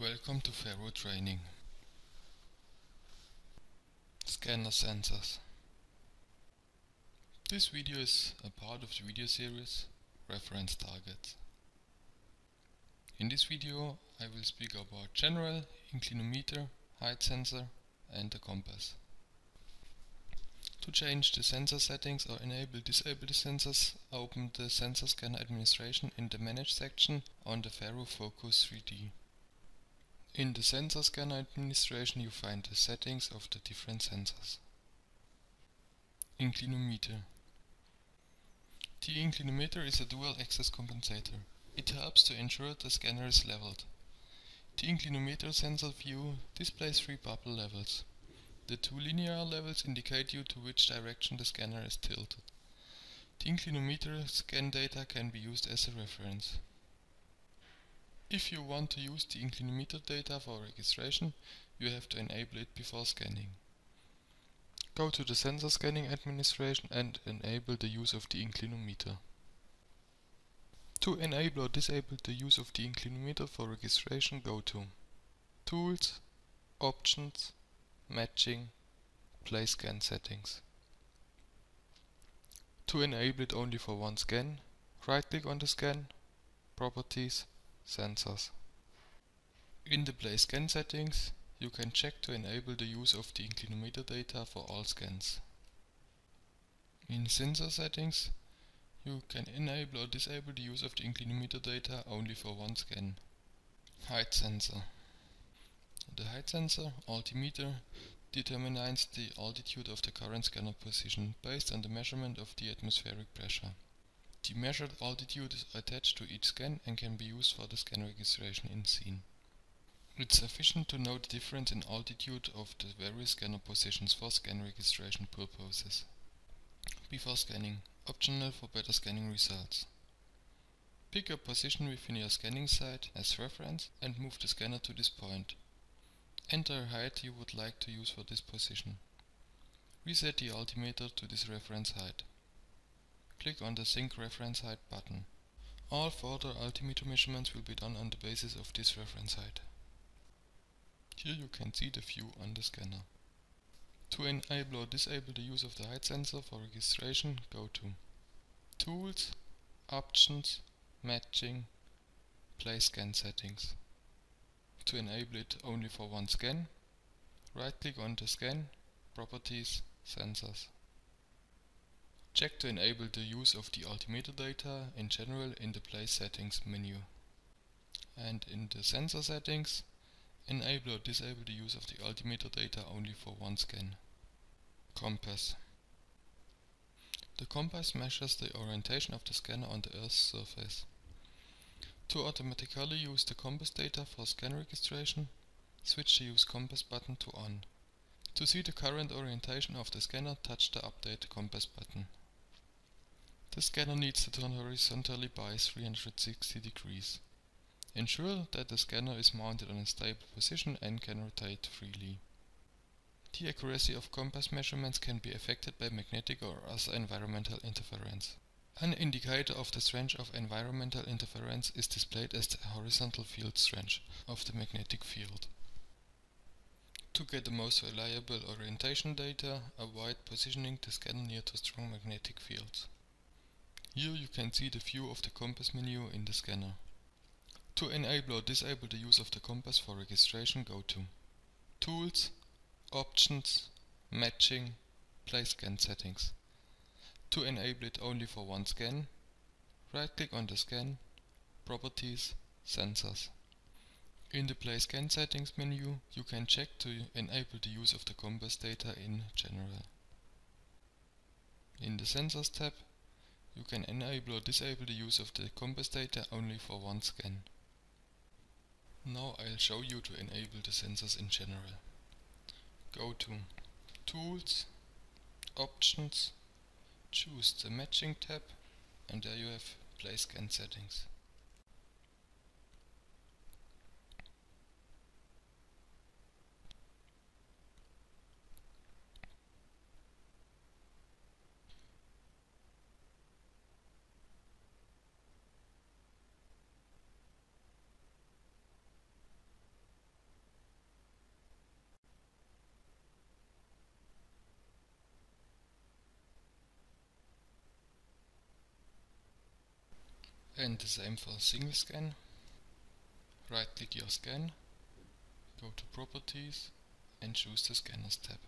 Welcome to Ferro Training. Scanner sensors. This video is a part of the video series Reference Targets. In this video I will speak about general, inclinometer, height sensor and the compass. To change the sensor settings or disable the sensors, open the Sensor Scanner Administration in the Manage section on the Ferro Focus 3D. In the Sensor Scanner Administration you find the settings of the different sensors. Inclinometer. The inclinometer is a dual-axis compensator. It helps to ensure the scanner is leveled. The inclinometer sensor view displays 3 bubble levels. The 2 linear levels indicate you to which direction the scanner is tilted. The inclinometer scan data can be used as a reference. If you want to use the inclinometer data for registration, you have to enable it before scanning. Go to the Sensor Scanning Administration and enable the use of the inclinometer. To enable or disable the use of the inclinometer for registration, go to Tools, Options, Matching, Play Scan Settings. To enable it only for one scan, right-click on the scan, Properties, Sensors. In the Play Scan Settings, you can check to enable the use of the inclinometer data for all scans. In Sensor Settings, you can enable or disable the use of the inclinometer data only for one scan. Height sensor. The height sensor, altimeter, determines the altitude of the current scanner position based on the measurement of the atmospheric pressure. The measured altitude is attached to each scan and can be used for the scan registration in scene. It's sufficient to know the difference in altitude of the various scanner positions for scan registration purposes. Before scanning, optional for better scanning results. Pick a position within your scanning site as reference and move the scanner to this point. Enter a height you would like to use for this position. Reset the altimeter to this reference height. Click on the Sync Reference Height button. All further altimeter measurements will be done on the basis of this reference height. Here you can see the view on the scanner. To enable or disable the use of the height sensor for registration, go to Tools, Options, Matching, Play Scan Settings. To enable it only for one scan, right-click on the scan, Properties, Sensors. Check to enable the use of the altimeter data in general in the Play Settings menu. And in the Sensor Settings, enable or disable the use of the altimeter data only for one scan. Compass. The compass measures the orientation of the scanner on the Earth's surface. To automatically use the compass data for scan registration, switch the Use Compass button to On. To see the current orientation of the scanner, touch the Update Compass button. The scanner needs to turn horizontally by 360 degrees. Ensure that the scanner is mounted on a stable position and can rotate freely. The accuracy of compass measurements can be affected by magnetic or other environmental interference. An indicator of the strength of environmental interference is displayed as the horizontal field strength of the magnetic field. To get the most reliable orientation data, avoid positioning the scanner near to strong magnetic fields. Here you can see the view of the compass menu in the scanner. To enable or disable the use of the compass for registration, go to Tools, Options, Matching, Play Scan Settings. To enable it only for one scan, right-click on the scan, Properties, Sensors. In the Play Scan Settings menu, you can check to enable the use of the compass data in general. In the Sensors tab, you can enable or disable the use of the compass data only for one scan. Now I'll show you to enable the sensors in general. Go to Tools, Options, choose the Matching tab, and there you have Play Scan Settings. And the same for a single scan. Right click your scan, go to Properties and choose the Scanners tab.